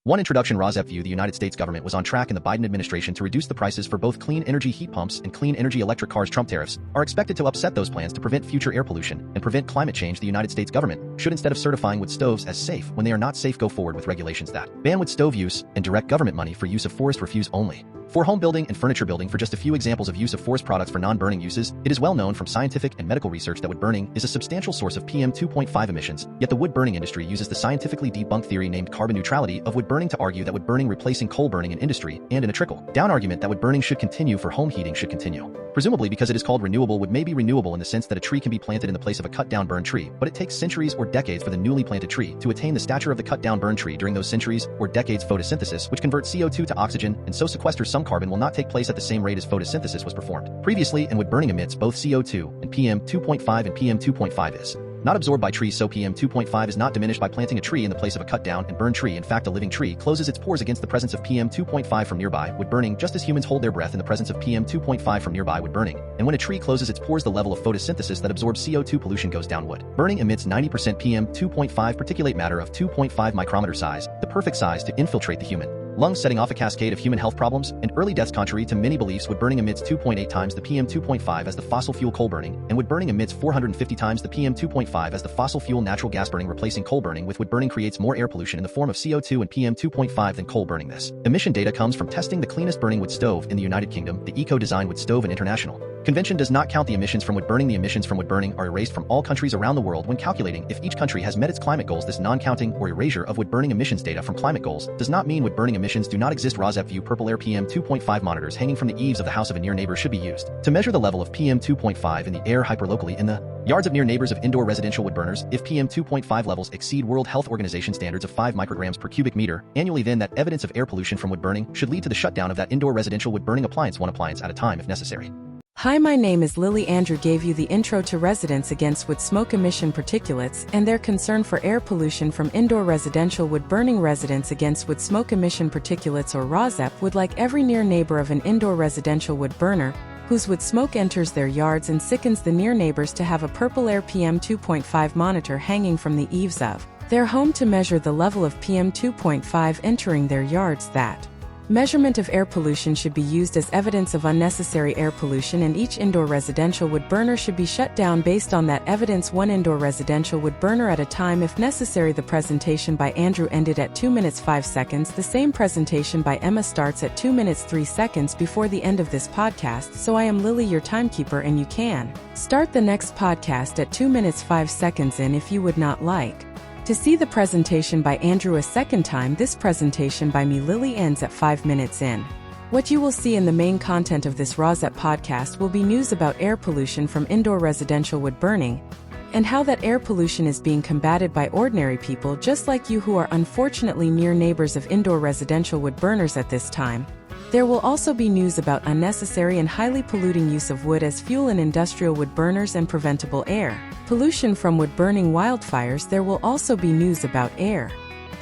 One introduction: RAWSEP view the United States government was on track in the Biden administration to reduce the prices for both clean energy heat pumps and clean energy electric cars. Trump tariffs are expected to upset those plans to prevent future air pollution and prevent climate change. The United States government should, instead of certifying wood stoves as safe when they are not safe, go forward with regulations that ban wood stove use and direct government money for use of forest refuse only. For home building and furniture building, for just a few examples of use of forest products for non-burning uses, it is well known from scientific and medical research that wood burning is a substantial source of PM 2.5 emissions, yet the wood burning industry uses the scientifically debunked theory named carbon neutrality of wood burning to argue that wood burning replacing coal burning in industry, and in a trickle-down argument that wood burning should continue for home heating should continue. Presumably because it is called renewable, wood may be renewable in the sense that a tree can be planted in the place of a cut-down burned tree, but it takes centuries or decades for the newly planted tree to attain the stature of the cut-down burned tree. During those centuries or decades, photosynthesis, which converts CO2 to oxygen and so sequesters some carbon, will not take place at the same rate as photosynthesis was performed previously, and wood burning emits both CO2 and PM 2.5, and PM 2.5 is not absorbed by trees, so PM 2.5 is not diminished by planting a tree in the place of a cut-down and burned tree. In fact, a living tree closes its pores against the presence of PM 2.5 from nearby wood burning, just as humans hold their breath in the presence of PM 2.5 from nearby wood burning. And when a tree closes its pores, the level of photosynthesis that absorbs CO2 pollution goes down. Wood burning emits 90% PM 2.5 particulate matter of 2.5 micrometer size, the perfect size to infiltrate the human lungs, setting off a cascade of human health problems and early deaths. Contrary to many beliefs, wood burning emits 2.8 times the PM 2.5 as the fossil fuel coal burning, and wood burning emits 450 times the PM 2.5 as the fossil fuel natural gas burning. Replacing coal burning with wood burning creates more air pollution in the form of CO2 and PM 2.5 than coal burning. This emission data comes from testing the cleanest burning wood stove in the United Kingdom, the Eco-Design Wood Stove, and International Convention does not count the emissions from wood burning. The emissions from wood burning are erased from all countries around the world when calculating if each country has met its climate goals. This non-counting or erasure of wood burning emissions data from climate goals does not mean wood burning emissions do not exist. RAWSEP view purple air PM 2.5 monitors hanging from the eaves of the house of a near neighbor should be used to measure the level of PM 2.5 in the air hyperlocally in the yards of near neighbors of indoor residential wood burners. If PM 2.5 levels exceed World Health Organization standards of 5 micrograms per cubic meter annually, then that evidence of air pollution from wood burning should lead to the shutdown of that indoor residential wood burning appliance, one appliance at a time if necessary. Hi, my name is Lily. Andrew gave you the intro to Residents Against Wood Smoke Emission Particulates and their concern for air pollution from indoor residential wood burning. Residents Against Wood Smoke Emission Particulates, or RAWSEP, would like every near neighbor of an indoor residential wood burner whose wood smoke enters their yards and sickens the near neighbors to have a purple air PM 2.5 monitor hanging from the eaves of their home to measure the level of PM 2.5 entering their yards. That measurement of air pollution should be used as evidence of unnecessary air pollution, and each indoor residential wood burner should be shut down based on that evidence, one indoor residential wood burner at a time if necessary. The presentation by Andrew ended at 2 minutes 5 seconds. The same presentation by Emma starts at 2 minutes 3 seconds before the end of this podcast. So I am Lily, your timekeeper, and you can start the next podcast at 2 minutes 5 seconds in if you would not like to see the presentation by Andrew a second time. This presentation by me, Lily, ends at 5 minutes in. What you will see in the main content of this RAWSEP podcast will be news about air pollution from indoor residential wood burning and how that air pollution is being combated by ordinary people just like you who are unfortunately near neighbors of indoor residential wood burners at this time. There will also be news about unnecessary and highly polluting use of wood as fuel in industrial wood burners and preventable air pollution from wood burning wildfires. There will also be news about air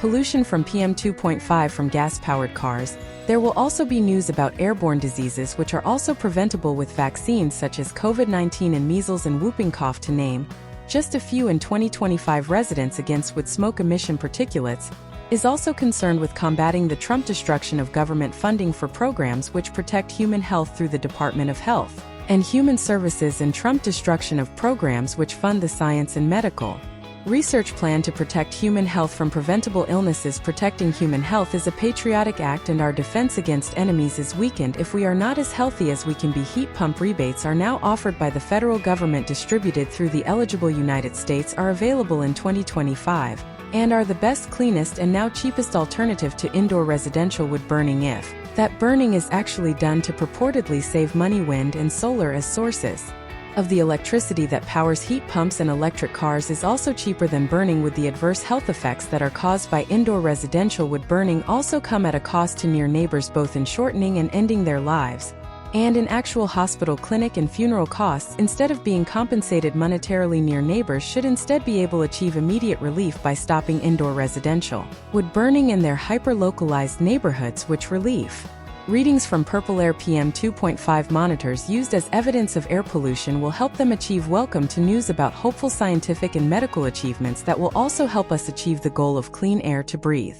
pollution from PM 2.5 from gas-powered cars. There will also be news about airborne diseases which are also preventable with vaccines such as COVID-19 and measles and whooping cough, to name just a few. In 2025, Residents Against Wood Smoke Emission Particulates is also concerned with combating the Trump destruction of government funding for programs which protect human health through the Department of Health and Human Services, and Trump destruction of programs which fund the science and medical research plan to protect human health from preventable illnesses. Protecting human health is a patriotic act, and our defense against enemies is weakened if we are not as healthy as we can be. Heat pump rebates are now offered by the federal government, distributed through the eligible United States, are available in 2025, and are the best, cleanest, and now cheapest alternative to indoor residential wood burning if that burning is actually done to purportedly save money. Wind and solar as sources of the electricity that powers heat pumps and electric cars is also cheaper than burning wood. The adverse health effects that are caused by indoor residential wood burning also come at a cost to near neighbors, both in shortening and ending their lives, and in actual hospital, clinic, and funeral costs. Instead of being compensated monetarily, near neighbors should instead be able to achieve immediate relief by stopping indoor residential wood burning in their hyper-localized neighborhoods, which relief readings from purple air PM 2.5 monitors used as evidence of air pollution will help them achieve. Welcome to news about hopeful scientific and medical achievements that will also help us achieve the goal of clean air to breathe.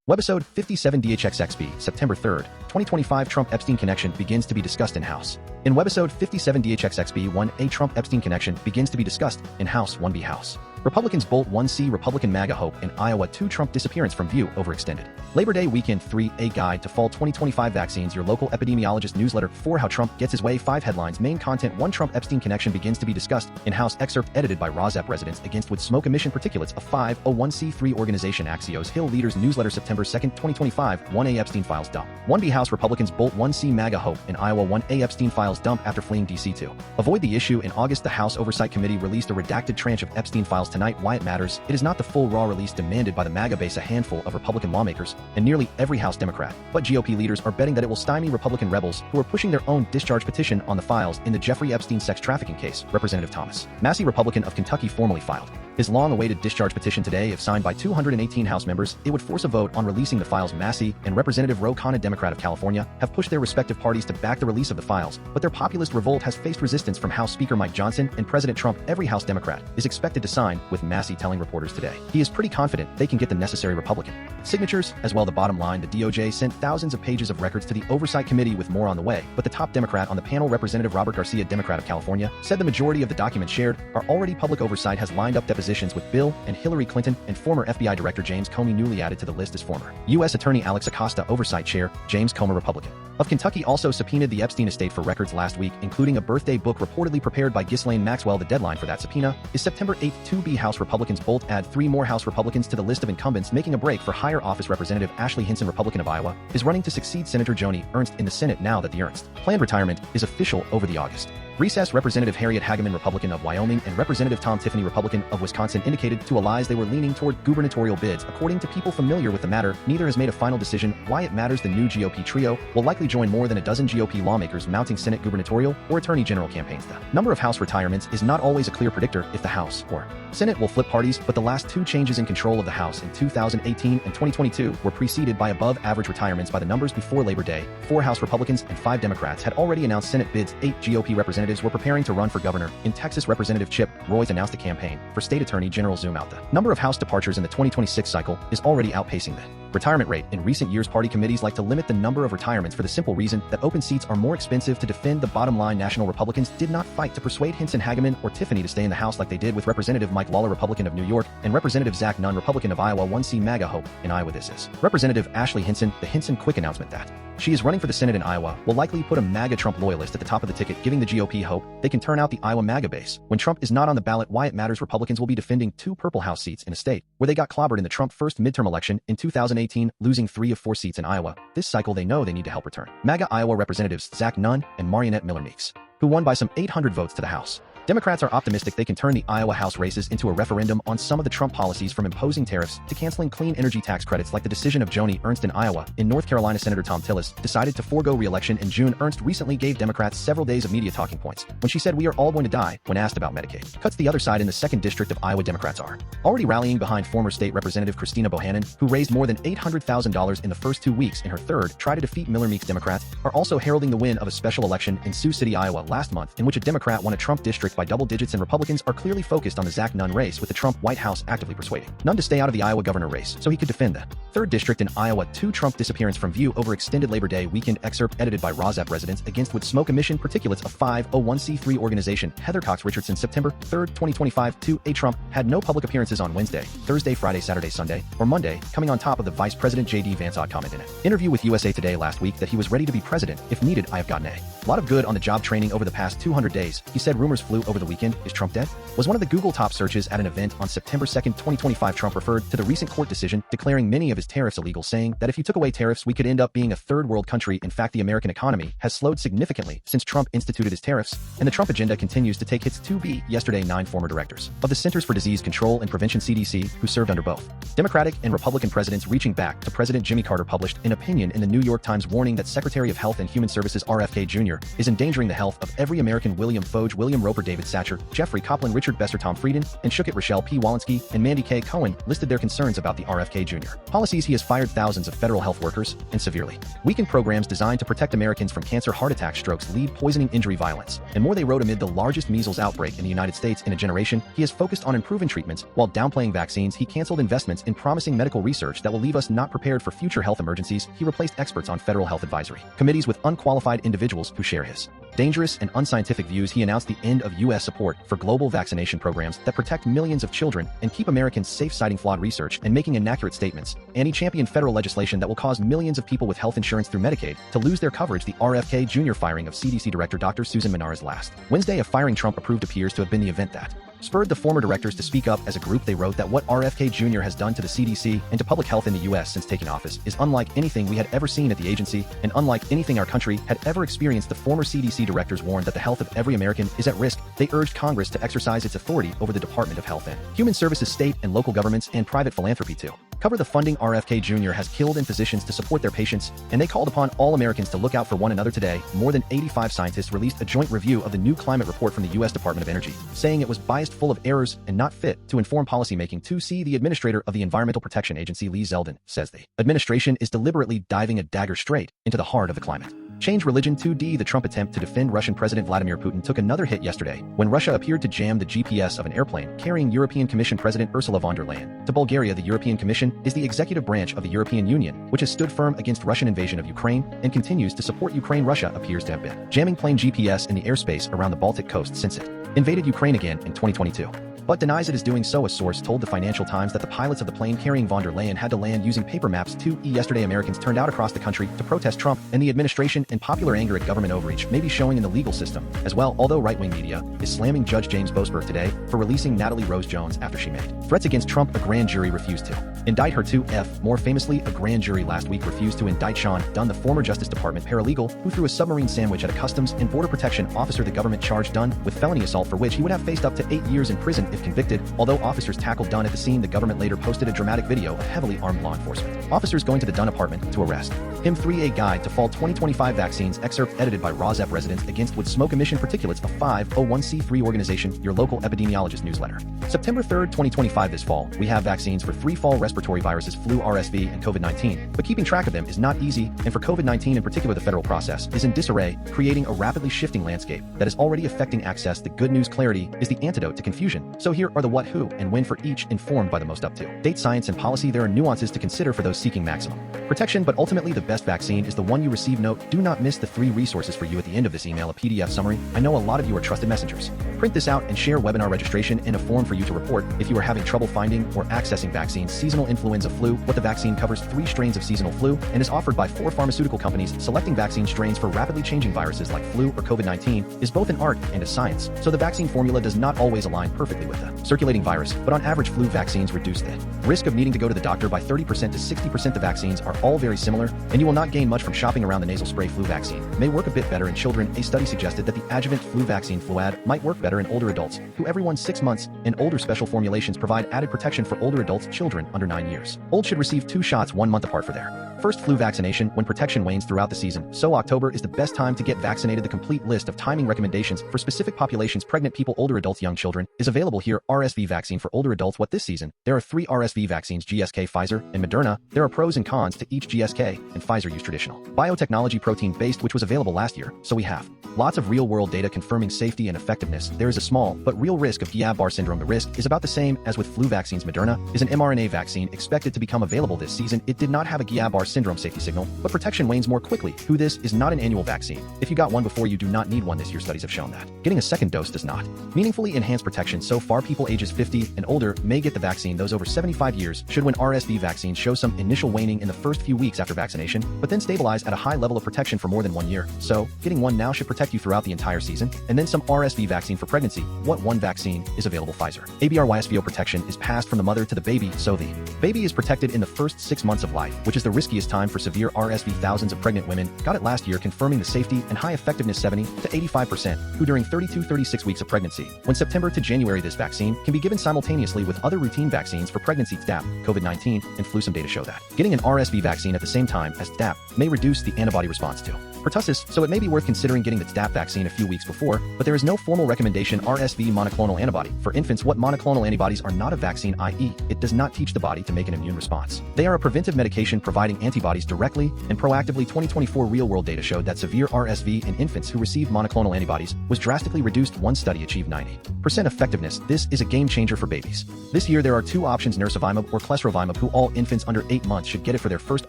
Webisode 57DHXXB, September 3, 2025 Trump Epstein connection begins to be discussed in House. In Webisode 57DHXXB, 1A Trump Epstein connection begins to be discussed in House 1B House. Republicans bolt 1C Republican MAGA hope in Iowa 2 Trump disappearance from view overextended. Labor Day weekend 3A guide to fall 2025 vaccines. Your Local Epidemiologist Newsletter 4 How Trump Gets His Way. 5 headlines. Main content. 1 Trump Epstein connection begins to be discussed in House Excerpt edited by RAWSEP residents against with smoke emission particulates. A 501c3 organization. Axios Hill Leaders Newsletter September 2, 2025 1A Epstein files dump. 1B House Republicans bolt 1C MAGA hope in Iowa. 1A Epstein files dump after fleeing D.C. to avoid the issue. In August, the House Oversight Committee released a redacted tranche of Epstein files tonight. Why it matters. It is not the full raw release demanded by the MAGA base. A handful of Republican lawmakers and nearly every House Democrat but GOP leaders are betting that it will stymie Republican rebels who are pushing their own discharge petition on the files in the Jeffrey Epstein sex trafficking case. Representative Thomas Massie, Republican of Kentucky, formally filed his long-awaited discharge petition today. If signed by 218 House members, it would force a vote on releasing the files. Massie and Representative Khanna, Democrat of California, have pushed their respective parties to back the release of the files, but their populist revolt has faced resistance from House Speaker Mike Johnson and President Trump. Every House Democrat is expected to sign, with Massie telling reporters today he is pretty confident they can get the necessary Republican signatures as well. The bottom line, the DOJ sent thousands of pages of records to the Oversight Committee with more on the way, but the top Democrat on the panel, Representative Robert Garcia, Democrat of California, said the majority of the documents shared are already public. Oversight has lined up depositions with Bill and Hillary Clinton, and former FBI Director James Comey Newly added to the list as former U.S. Attorney Alex Acosta. Oversight Chair James Comey, Republican of Kentucky, also subpoenaed the Epstein estate for records last week, including a birthday book reportedly prepared by Ghislaine Maxwell. The deadline for that subpoena is September 8. 2B House Republicans bolt add 3 more House Republicans to the list of incumbents making a break for higher office. Representative Ashley Hinson, Republican of Iowa, is running to succeed Senator Joni Ernst in the Senate now that the Ernst planned retirement is official over the August recess. Representative Harriet Hageman, Republican of Wyoming, and Representative Tom Tiffany, Republican of Wisconsin, indicated to Allies they were leaning toward gubernatorial bids. According to people familiar with the matter, neither has made a final decision. Why it matters. The new GOP trio will likely join more than a dozen GOP lawmakers mounting Senate gubernatorial or attorney general campaigns. The number of House retirements is not always a clear predictor if the House or Senate will flip parties, but the last 2 changes in control of the House in 2018 and 2022 were preceded by above-average retirements. By the numbers before Labor Day, 4 House Republicans and 5 Democrats had already announced Senate bids. 8 GOP representatives were preparing to run for governor. In Texas, Representative Chip Royce announced a campaign for state attorney general. Zoom out. The number of House departures in the 2026 cycle is already outpacing the retirement rate. In recent years, party committees like to limit the number of retirements for the simple reason that open seats are more expensive to defend. The bottom line, national Republicans did not fight to persuade Hinson Hageman or Tiffany to stay in the House like they did with Representative Mike Lawler, Republican of New York, and Representative Zach Nunn, Republican of Iowa. 1C MAGA hope in Iowa. This is Representative Ashley Hinson. The Hinson quick announcement that she is running for the Senate in Iowa will likely put a MAGA Trump loyalist at the top of the ticket, giving the GOP hope they can turn out the Iowa MAGA base. When Trump is not on the ballot, why it matters. Republicans will be defending 2 purple House seats in a state where they got clobbered in the Trump first midterm election in 2018, losing 3 of 4 seats in Iowa. This cycle they know they need to help return MAGA Iowa Representatives Zach Nunn and Marionette Miller Meeks, who won by some 800 votes to the House. Democrats are optimistic they can turn the Iowa House races into a referendum on some of the Trump policies, from imposing tariffs to canceling clean energy tax credits, like the decision of Joni Ernst in Iowa. In North Carolina, Senator Thom Tillis decided to forego re-election in June. Ernst recently gave Democrats several days of media talking points when she said we are all going to die when asked about Medicaid cuts. The other side, in the 2nd District of Iowa, Democrats are already rallying behind former state Representative Christina Bohannon, who raised more than $800,000 in the first 2 weeks in her 3rd try to defeat Miller Meeks. Democrats are also heralding the win of a special election in Sioux City, Iowa last month, in which a Democrat won a Trump district by double digits, and Republicans are clearly focused on the Zach Nunn race, with the Trump White House actively persuading Nunn to stay out of the Iowa governor race so he could defend the 3rd District in Iowa. 2 Trump disappearance from view over extended. Labor Day weekend excerpt edited by RAWSEP residents against with smoke emission particulates. A 501c3 organization. Heather Cox Richardson, September 3, 2025. 2A Trump had no public appearances on Wednesday, Thursday, Friday, Saturday, Sunday, or Monday, coming on top of the Vice President J.D. Vance odd comment in an interview with USA Today last week that he was ready to be president if needed. I have gotten a lot of good on the job training over the past 200 days. He said rumors flew over the weekend. Is Trump dead? Was one of the Google top searches at an event on September 2, 2025. Trump referred to the recent court decision declaring many of his tariffs illegal, saying that if you took away tariffs, we could end up being a 3rd world country. In fact, the American economy has slowed significantly since Trump instituted his tariffs, and the Trump agenda continues to take hits. 2B yesterday, 9 former directors of the Centers for Disease Control and Prevention (CDC), who served under both Democratic and Republican presidents, reaching back to President Jimmy Carter, published an opinion in the New York Times warning that Secretary of Health and Human Services RFK Jr. is endangering the health of every American. William Foge, William Roper David Satcher, Jeffrey Copeland, Richard Besser, Tom Frieden, and Shukit Rochelle P. Walensky and Mandy K. Cohen listed their concerns about the RFK Jr. policies. He has fired thousands of federal health workers and severely weakened programs designed to protect Americans from cancer, heart attack, strokes, lead poisoning, injury, violence, and more. They wrote amid the largest measles outbreak in the United States in a generation, he has focused on improving treatments while downplaying vaccines. He canceled investments in promising medical research that will leave us not prepared for future health emergencies. He replaced experts on federal health advisory committees with unqualified individuals who share his dangerous and unscientific views. He announced the end of U.S. support for global vaccination programs that protect millions of children and keep Americans safe, citing flawed research and making inaccurate statements. And he championed federal legislation that will cause millions of people with health insurance through Medicaid to lose their coverage. The RFK Jr. firing of CDC Director Dr. Susan Menara's last Wednesday of firing Trump approved appears to have been the event that spurred the former directors to speak up as a group. They wrote that what RFK Jr. has done to the CDC and to public health in the U.S. since taking office is unlike anything we had ever seen at the agency and unlike anything our country had ever experienced. The former CDC directors warned that the health of every American is at risk. They urged Congress to exercise its authority over the Department of Health and Human Services, state and local governments, and private philanthropy to cover the funding RFK Jr. has killed in physicians to support their patients, and they called upon all Americans to look out for one another. Today, more than 85 scientists released a joint review of the new climate report from the U.S. Department of Energy, saying it was biased, full of errors, and not fit to inform policymaking. To see the administrator of the Environmental Protection Agency, Lee Zeldin, says the administration is deliberately diving a dagger straight into the heart of the climate change religion. 2D The Trump attempt to defend Russian President Vladimir Putin took another hit yesterday when Russia appeared to jam the GPS of an airplane carrying European Commission President Ursula von der Leyen to Bulgaria. The European Commission is the executive branch of the European Union, which has stood firm against Russian invasion of Ukraine and continues to support Ukraine. Russia appears to have been jamming plane GPS in the airspace around the Baltic coast since it invaded Ukraine again in 2022. But denies it is doing so. A source told the Financial Times that the pilots of the plane carrying von der Leyen had to land using paper maps. 2E Yesterday, Americans turned out across the country to protest Trump and the administration, and popular anger at government overreach may be showing in the legal system as well, although right-wing media is slamming Judge James Boasberg today for releasing Natalie Rose Jones after she made threats against Trump. A grand jury refused to indict her. 2F More famously, a grand jury last week refused to indict Sean Dunn, the former Justice Department paralegal who threw a submarine sandwich at a Customs and Border Protection officer. The government charged Dunn with felony assault, for which he would have faced up to 8 years in prison if convicted. Although officers tackled Dunn at the scene, the government later posted a dramatic video of heavily armed law enforcement officers going to the Dunn apartment to arrest him. 3A Guide to Fall 2025 Vaccines excerpt edited by RAWSEP. Residents Against Would Smoke Emission Particulates, a 501c3 organization. Your Local Epidemiologist Newsletter. September 3rd, 2025. This fall, we have vaccines for 3 fall respiratory viruses: flu, RSV, and COVID-19. But keeping track of them is not easy, and for COVID-19 in particular, the federal process is in disarray, creating a rapidly shifting landscape that is already affecting access. The good news: clarity is the antidote to confusion. So here are the what, who, and when for each, informed by the most up-to-date science and policy. There are nuances to consider for those seeking maximum protection, but ultimately the best vaccine is the one you receive. Note: do not miss the 3 resources for you at the end of this email: a PDF summary. I know a lot of you are trusted messengers. Print this out and share webinar registration and a form for you to report if you are having trouble finding or accessing vaccines. Seasonal influenza flu. What the vaccine covers 3 strains of seasonal flu and is offered by 4 pharmaceutical companies. Selecting vaccine strains for rapidly changing viruses like flu or COVID-19 is both an art and a science, so the vaccine formula does not always align perfectly with the circulating virus, but on average flu vaccines reduce the risk of needing to go to the doctor by 30% to 60%. The vaccines are all very similar, and you will not gain much from shopping around. The nasal spray flu vaccine may work a bit better in children. A study suggested that the adjuvant flu vaccine Fluad might work better in older adults who every 6 months and older. Special formulations provide added protection for older adults. Children under 9 years old should receive 2 shots 1 month apart for their first flu vaccination when protection wanes throughout the season. So October is the best time to get vaccinated. The complete list of timing recommendations for specific populations: pregnant people, older adults, young children, is available here. RSV vaccine for older adults. What this season? There are 3 RSV vaccines: GSK, Pfizer, and Moderna. There are pros and cons to each. GSK and Pfizer use traditional biotechnology, protein-based, which was available last year, so we have lots of real-world data confirming safety and effectiveness. There is a small but real risk of Guillain-Barré syndrome. The risk is about the same as with flu vaccines. Moderna is an mRNA vaccine expected to become available this season. It did not have a Guillain-Barré syndrome safety signal, but protection wanes more quickly. Who this is not an annual vaccine. If you got one before, you do not need one this year. Studies have shown that getting a second dose does not meaningfully enhance protection. So far, people ages 50 and older may get the vaccine. Those over 75 years should. When RSV vaccines show some initial waning in the first few weeks after vaccination, but then stabilize at a high level of protection for more than 1 year. So, getting one now should protect you throughout the entire season. And then some RSV vaccine for pregnancy. What one vaccine is available? Pfizer. ABRYSVO protection is passed from the mother to the baby, so the baby is protected in the first 6 months of life, which is the riskiest time for severe RSV. Thousands of pregnant women got it last year, confirming the safety and high effectiveness. 70 to 85% who during 36 weeks of pregnancy. When September to January, this vaccine can be given simultaneously with other routine vaccines for pregnancy. DAP, COVID-19, and flu. Some data show that getting an RSV vaccine at the same time as DAP may reduce the antibody response to pertussis, so it may be worth considering getting the TDAP vaccine a few weeks before, but there is no formal recommendation RSV monoclonal antibody. For infants, what monoclonal antibodies are not a vaccine, i.e., it does not teach the body to make an immune response. They are a preventive medication providing antibodies directly and proactively. 2024 real-world data showed that severe RSV in infants who received monoclonal antibodies was drastically reduced. One study achieved 90% effectiveness. This is a game changer for babies. This year, there are two options: nirsevimab or clesrovimab, who all infants under 8 months should get it for their first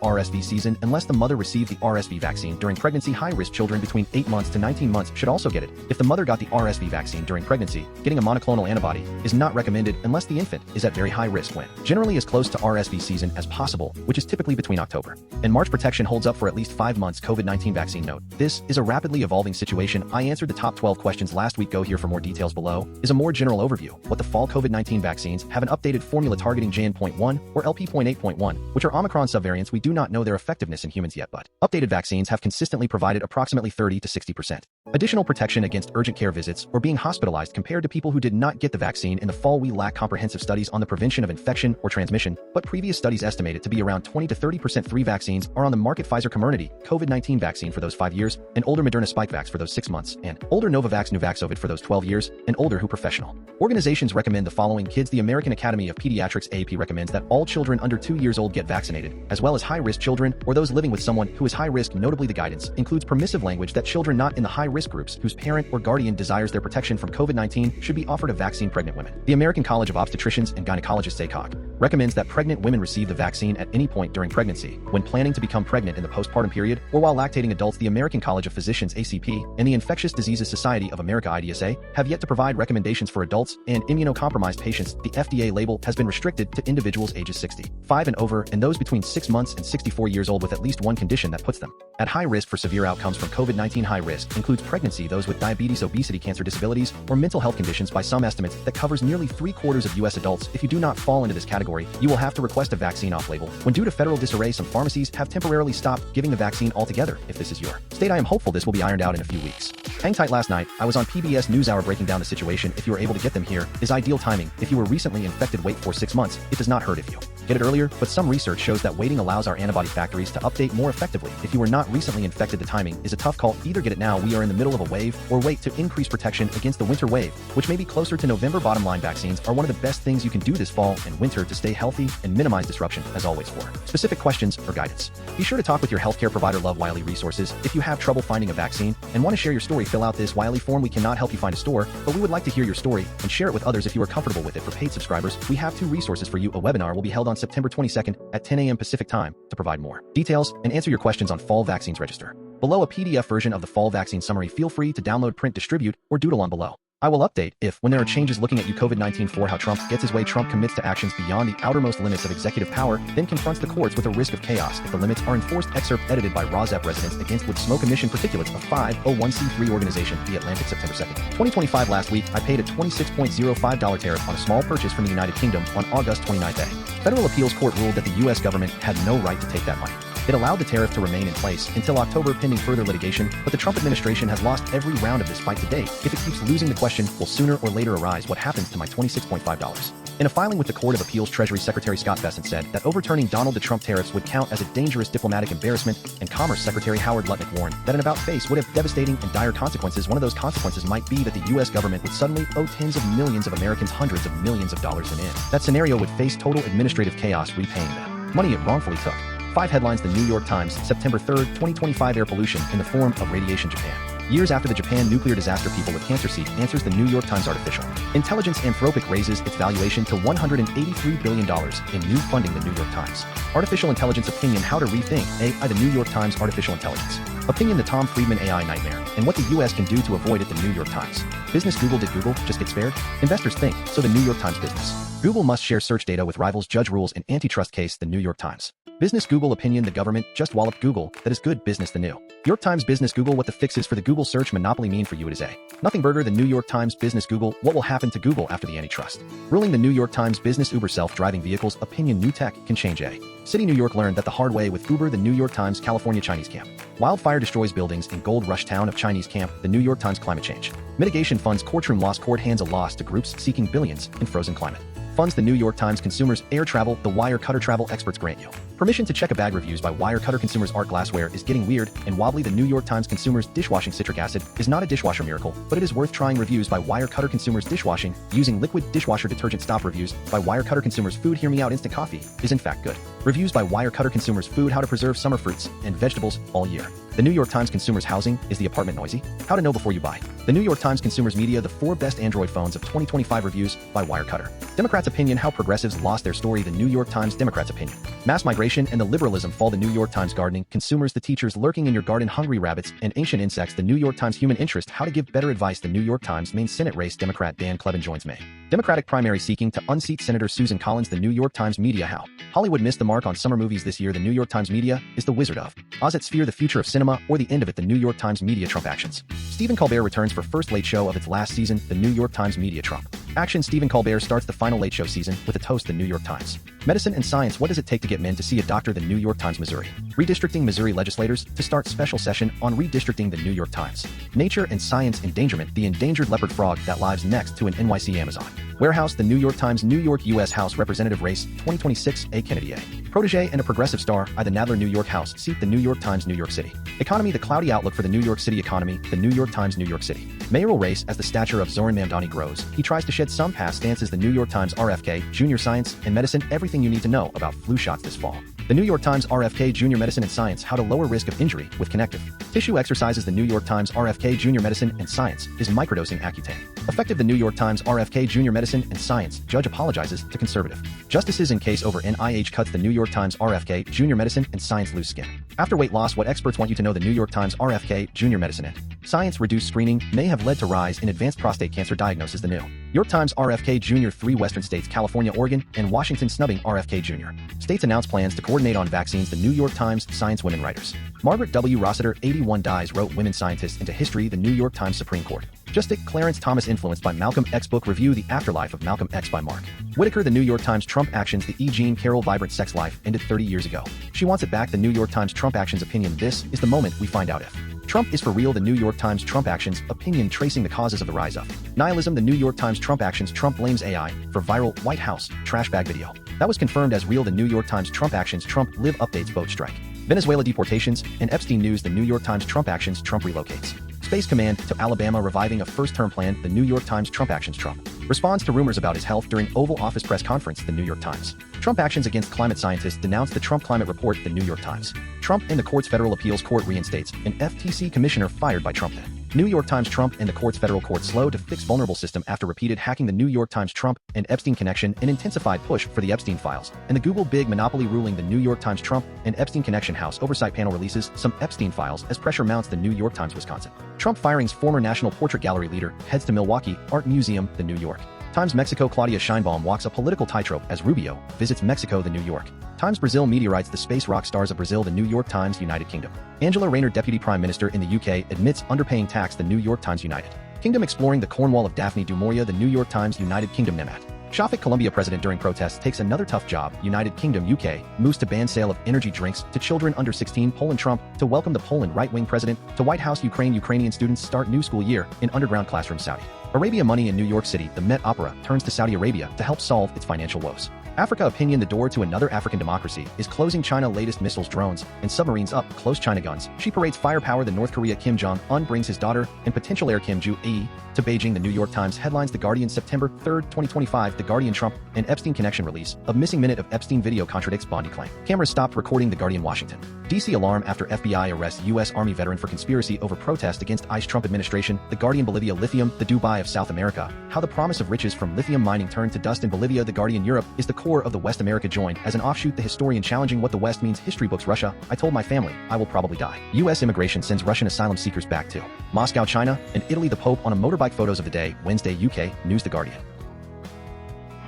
RSV season unless the mother received the RSV vaccine during pregnancy. High-risk children between 8 months to 19 months should also get it. If the mother got the RSV vaccine during pregnancy, getting a monoclonal antibody is not recommended unless the infant is at very high risk when generally as close to RSV season as possible, which is typically between October and March. Protection holds up for at least 5 months. COVID-19 vaccine note: this is a rapidly evolving situation. I answered the top 12 questions last week. Go here for more details. Below is a more general overview. What the fall COVID-19 vaccines have an updated formula targeting JN.1 or LP.8.1, which are Omicron subvariants. We do not know their effectiveness in humans yet, but updated vaccines have consistently provided approximately 30 to 60% additional protection against urgent care visits or being hospitalized compared to people who did not get the vaccine. In the fall, we lack comprehensive studies on the prevention of infection or transmission, but previous studies estimate it to be around 20 to 30%. 3 vaccines are on the market: Pfizer Comirnaty COVID-19 vaccine for those 5 years and older, Moderna Spikevax for those 6 months and older, Novavax Nuvaxovid for those 12 years and older. Who professional organizations recommend the following kids? The American Academy of Pediatrics (AP) recommends that all children under 2 years old get vaccinated, as well as high-risk children or those living with someone who is high risk. Notably, the guidance includes permissive language that children not in the high-risk groups whose parent or guardian desires their protection from COVID-19 should be offered a vaccine. Pregnant women. The American College of Obstetricians and Gynecologists (ACOG) recommends that pregnant women receive the vaccine at any point during pregnancy, when planning to become pregnant in the postpartum period, or while lactating. Adults. The American College of Physicians (ACP) and the Infectious Diseases Society of America (IDSA) have yet to provide recommendations for adults and immunocompromised patients. The FDA label has been restricted to individuals ages 65 and over, and those between 6 months and 64 years old with at least one condition that puts them at high risk for severe outcomes from COVID-19. High risk includes pregnancy, those with diabetes, obesity, cancer, disabilities, or mental health conditions. By some estimates, that covers nearly 3/4 of U.S. adults. If you do not fall into this category, you will have to request a vaccine off-label. When due to federal disarray, some pharmacies have temporarily stopped giving the vaccine altogether. If this is your state, I am hopeful this will be ironed out in a few weeks. Hang tight. Last night, I was on PBS NewsHour breaking down the situation. If you were able to get them here, is ideal timing. If you were recently infected, wait for 6 months. It does not hurt if you get it earlier, but some research shows that waiting allows our antibody factories to update more effectively. If you were not recently infected, the timing is a tough call. Either get it now, we are in the middle of a wave, or wait to increase protection against the winter wave, which may be closer to November. Bottom line, vaccines are one of the best things you can do this fall and winter to stay healthy and minimize disruption. As always, for specific questions or guidance, be sure to talk with your healthcare provider. Love Wiley Resources. If you have trouble finding a vaccine and want to share your story, fill out this Wiley form. We cannot help you find a store, but we would like to hear your story and share it with others if you are comfortable with it. For paid subscribers, we have 2 resources for you. A webinar will be held on September 22nd at 10 a.m. Pacific time to provide more details and answer your questions on fall vaccines. Register below a PDF version of the fall vaccine summary. Feel free to download, print, distribute, or doodle on below. I will update if, when there are changes. Looking at you. COVID-19 for how Trump gets his way. Trump commits to actions beyond the outermost limits of executive power, then confronts the courts with a risk of chaos if the limits are enforced. Excerpt edited by RAWSEP. Residents against would smoke emission particulates, a 501c3 organization. The Atlantic, September 2nd, 2025. Last week, I paid a $26.05 tariff on a small purchase from the United Kingdom on August 29th. A federal appeals court ruled that the U.S. government had no right to take that money. It allowed the tariff to remain in place until October pending further litigation, but the Trump administration has lost every round of this fight to date. If it keeps losing, the question will sooner or later arise: what happens to my $26.5? In a filing with the Court of Appeals, Treasury Secretary Scott Bessent said that overturning Donald Trump tariffs would count as a dangerous diplomatic embarrassment, and Commerce Secretary Howard Lutnick warned that an about-face would have devastating and dire consequences. One of those consequences might be that the U.S. government would suddenly owe tens of millions of Americans hundreds of millions of dollars, and in that scenario would face total administrative chaos repaying the money it wrongfully took. 5 headlines. The New York Times, September 3rd, 2025. Air pollution in the form of radiation. Japan. Years after the Japan nuclear disaster, people with cancer seek answers. The New York Times. Artificial intelligence. Anthropic raises its valuation to $183 billion in new funding. The New York Times. Artificial intelligence opinion. How to rethink AI. The New York Times. Artificial intelligence opinion. The Tom Friedman AI nightmare and what the U.S. can do to avoid it. The New York Times. Business. Google. Did Google just get spared? Investors think so. The New York Times. Business. Google must share search data with rivals. Judge rules in antitrust case. The New York Times. Business. Google opinion. The government just walloped Google. That is good business. The New York Times. Business. Google. What the fixes for the Google search monopoly mean for you? It is a nothing burger. The New York Times. Business. Google. What will happen to Google after the antitrust ruling? The New York Times. Business. Uber. Self-driving vehicles opinion. New tech can change a city. New York learned that the hard way with Uber. The New York Times. California Chinese camp. Wildfire destroys buildings in gold rush town of Chinese camp. The New York Times. Climate change mitigation funds. Courtroom loss. Court hands a loss to groups seeking billions in frozen climate funds. The New York Times. Consumers. Air travel. The Wire. Cutter travel experts grant you Permission to check a bag reviews by Wirecutter Consumers Art Glassware is getting weird and wobbly. The New York Times Consumers Dishwashing Citric Acid is not a dishwasher miracle, but it is worth trying. Reviews by Wirecutter Consumers Dishwashing using liquid dishwasher detergent. Stop. Reviews by Wirecutter Consumers Food. Hear me out. Instant coffee is in fact good. Reviews by Wirecutter Consumers Food. How to preserve summer fruits and vegetables all year. The New York Times Consumers Housing. Is the apartment noisy? How to know before you buy. The New York Times Consumers Media. The 4 best Android phones of 2025. Reviews by Wirecutter. Democrats' opinion. How progressives lost their story. The New York Times. Democrats' opinion. Mass migration and the liberalism fall. The New York Times. Gardening. Consumers. The teachers lurking in your garden. Hungry rabbits and ancient insects. The New York Times. Human interest. How to give better advice. The New York Times. Maine Senate race. Democrat Dan Kleben joins May. Democratic primary seeking to unseat Senator Susan Collins. The New York Times Media. How Hollywood missed the mark on summer movies this year. The New York Times Media is the Wizard of Oz at Sphere. The future of cinema or the end of it. The New York Times Media. Trump actions. Stephen Colbert returns for first late show of its last season. The New York Times Media. Trump action. Stephen Colbert starts the final late show season with a toast. The New York Times. Medicine and science. What does it take to get men to see a doctor? The New York Times. Missouri. Redistricting. Missouri legislators to start special session on redistricting. The New York Times. Nature and science. Endangerment. The endangered leopard frog that lives next to an NYC Amazon warehouse. The New York Times. New York U.S. House Representative race 2026. A Kennedy. A protege and a progressive star. I. The Nadler New York House seat. The New York Times. New York City. Economy. The cloudy outlook for the New York City economy. The New York Times. New York City. Mayoral race. As the stature of Zoran Mamdani grows, he tries to shed some past stances. The New York Times. RFK Junior. Science and medicine. Everything you need to know about flu shots this fall. The New York Times. RFK Jr. Medicine and Science. How to lower risk of injury with connective tissue exercises. The New York Times. RFK Jr. Medicine and Science is microdosing Accutane effective. The New York Times. RFK Jr. Medicine and Science. Judge apologizes to conservative justices in case over NIH cuts. The New York Times. RFK Jr. Medicine and Science. Lose skin after weight loss. What experts want you to know. The New York Times. RFK Jr. Medicine and Science. Reduced screening may have led to rise in advanced prostate cancer diagnosis. The New York Times. RFK Jr. 3 Western states, California, Oregon, and Washington, snubbing RFK Jr. States announce plans to coordinate on vaccines. The New York Times. Science. Women writers. Margaret W. Rossiter, 81, dies. Wrote women scientists into history. The New York Times. Supreme Court Justice Clarence Thomas influenced by Malcolm X. Book review. The Afterlife of Malcolm X by Mark Whitaker. The New York Times. Trump actions. The E. Jean Carroll vibrant sex life ended 30 years ago. She wants it back. The New York Times. Trump actions opinion. This is the moment we find out if Trump is for real. The New York Times. Trump actions opinion tracing the causes of the rise of nihilism. The New York Times. Trump actions. Trump blames AI for viral White House trash bag video that was confirmed as real. The New York Times. Trump actions. Trump live updates boat strike. Venezuela deportations and Epstein news. The New York Times. Trump actions. Trump relocates Space Command to Alabama, reviving a first-term plan. The New York Times. Trump actions. Trump responds to rumors about his health during Oval Office press conference. The New York Times. Trump actions against climate scientists denounced the Trump climate report. The New York Times. Trump and the court's federal appeals court reinstates an FTC commissioner fired by Trump. New York Times. Trump and the court's federal court slow to fix vulnerable system after repeated hacking. The New York Times. Trump and Epstein connection. An intensified push for the Epstein files and the Google big monopoly ruling. The New York Times. Trump and Epstein connection. House Oversight panel releases some Epstein files as pressure mounts. The New York Times. Wisconsin. Trump firings former National Portrait Gallery leader heads to Milwaukee Art Museum. The New York Times. Mexico. Claudia Sheinbaum walks a political tightrope as Rubio visits Mexico. The New York Times. Brazil meteorites the space rock stars of Brazil. The New York Times. United Kingdom. Angela Rayner, Deputy Prime Minister in the UK, admits underpaying tax. The New York Times. United Kingdom. Exploring the Cornwall of Daphne du Maurier. The New York Times. United Kingdom. Nemat Shafik, Colombia president during protests takes another tough job. United Kingdom. UK moves to ban sale of energy drinks to children under 16. Poland. Trump to welcome the Poland right-wing president to White House. Ukraine. Ukrainian students start new school year in underground classroom. Saudi Arabia. Money in New York City. The Met Opera turns to Saudi Arabia to help solve its financial woes. Africa. Opinion. The door to another African democracy is closing. China. Latest missiles, drones, and submarines up close. China guns. She parades firepower. The North Korea. Kim Jong-un brings his daughter and potential heir Kim Joo-e to Beijing. The New York Times. Headlines. The Guardian. September 3rd, 2025. The Guardian. Trump and Epstein connection. Release of missing minute of Epstein video contradicts Bondi claim. Cameras stopped recording. The Guardian. Washington, D.C. alarm after FBI arrests U.S. Army veteran for conspiracy over protest against ICE. Trump administration. The Guardian. Bolivia. Lithium. The Dubai of South America. How the promise of riches from lithium mining turned to dust in Bolivia. The Guardian. Europe is the core of the West. America joined as an offshoot. The historian challenging what the West means. History books. Russia. I told my family I will probably die. U.S. immigration sends Russian asylum seekers back to Moscow. China and Italy. The Pope on a motorbike. Photos of the day. Wednesday. UK News. The Guardian.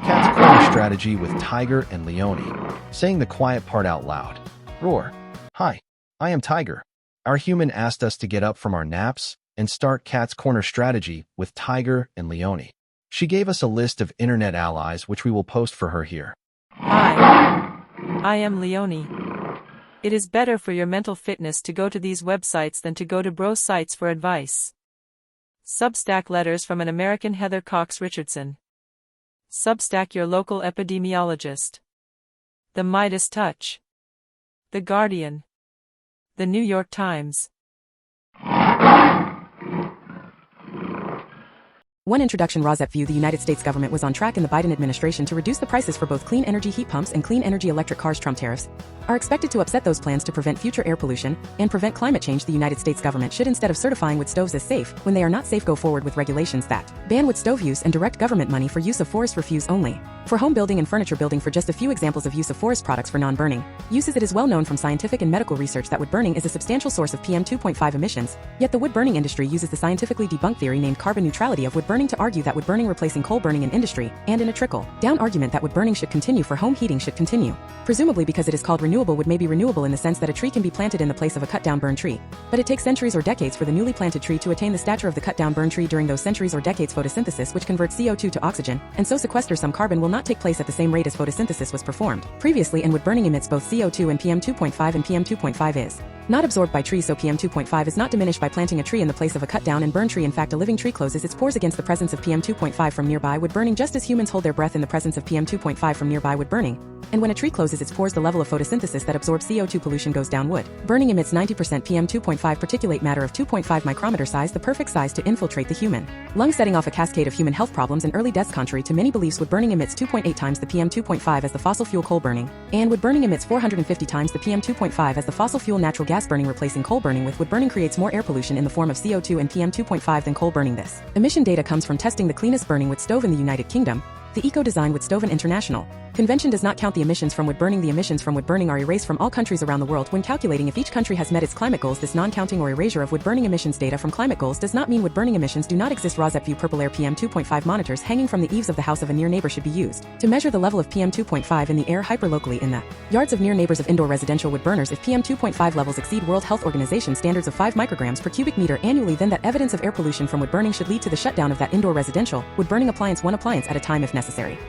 Cat's corner strategy with Tiger and Leone. Saying the quiet part out loud. Roar. Hi, I am Tiger. Our human asked us to get up from our naps and start Cat's corner strategy with Tiger and Leone. She gave us a list of internet allies which we will post for her here. Hi, I am Leone. It is better for your mental fitness to go to these websites than to go to bro sites for advice. Substack letters from an American Heather Cox Richardson. Substack Your Local Epidemiologist. The Midas Touch. The Guardian. The New York Times. One introduction. RAWSEP view: the United States government was on track in the Biden administration to reduce the prices for both clean energy heat pumps and clean energy electric cars. Trump tariffs are expected to upset those plans to prevent future air pollution and prevent climate change. The United States government should, instead of certifying wood stoves as safe when they are not safe, go forward with regulations that ban wood stove use and direct government money for use of forest refuse only for home building and furniture building. For just a few examples of use of forest products for non-burning uses, it is well known from scientific and medical research that wood burning is a substantial source of PM 2.5 emissions. Yet the wood burning industry uses the scientifically debunked theory named carbon neutrality of wood burning to argue that wood burning replacing coal burning in industry, and in a trickle-down argument that wood burning should continue for home heating should continue. Presumably because it is called renewable, wood may be renewable in the sense that a tree can be planted in the place of a cut-down burned tree. But it takes centuries or decades for the newly planted tree to attain the stature of the cut-down burned tree. During those centuries or decades, photosynthesis, which converts CO2 to oxygen, and so sequesters some carbon, will not take place at the same rate as photosynthesis was performed previously, and wood burning emits both CO2 and PM 2.5, and PM 2.5 is not absorbed by trees, so PM 2.5 is not diminished by planting a tree in the place of a cut-down and burned tree. In fact, a living tree closes its pores against the presence of PM 2.5 from nearby wood burning, just as humans hold their breath in the presence of PM 2.5 from nearby wood burning. And when a tree closes its pores, the level of photosynthesis that absorbs CO2 pollution goes down. Wood burning emits 90% PM 2.5 particulate matter of 2.5 micrometer size, the perfect size to infiltrate the human lung, setting off a cascade of human health problems and early deaths. Contrary to many beliefs, wood burning emits 2.8 times the PM 2.5 as the fossil fuel coal burning, and wood burning emits 450 times the PM 2.5 as the fossil fuel natural gas burning. Replacing coal burning with wood burning creates more air pollution in the form of CO2 and PM 2.5 than coal burning. This emission data comes from testing the cleanest burning wood stove in the United Kingdom. The Eco-Design Wood Stove and International Convention does not count the emissions from wood burning. The emissions from wood burning are erased from all countries around the world when calculating if each country has met its climate goals. This non-counting or erasure of wood burning emissions data from climate goals does not mean wood burning emissions do not exist. RAWSEP view: purple air. PM 2.5 monitors hanging from the eaves of the house of a near neighbor should be used to measure the level of PM 2.5 in the air hyperlocally in the yards of near neighbors of indoor residential wood burners. If PM 2.5 levels exceed World Health Organization standards of 5 micrograms per cubic meter annually, then that evidence of air pollution from wood burning should lead to the shutdown of that indoor residential wood burning appliance, one appliance at a time if necessary.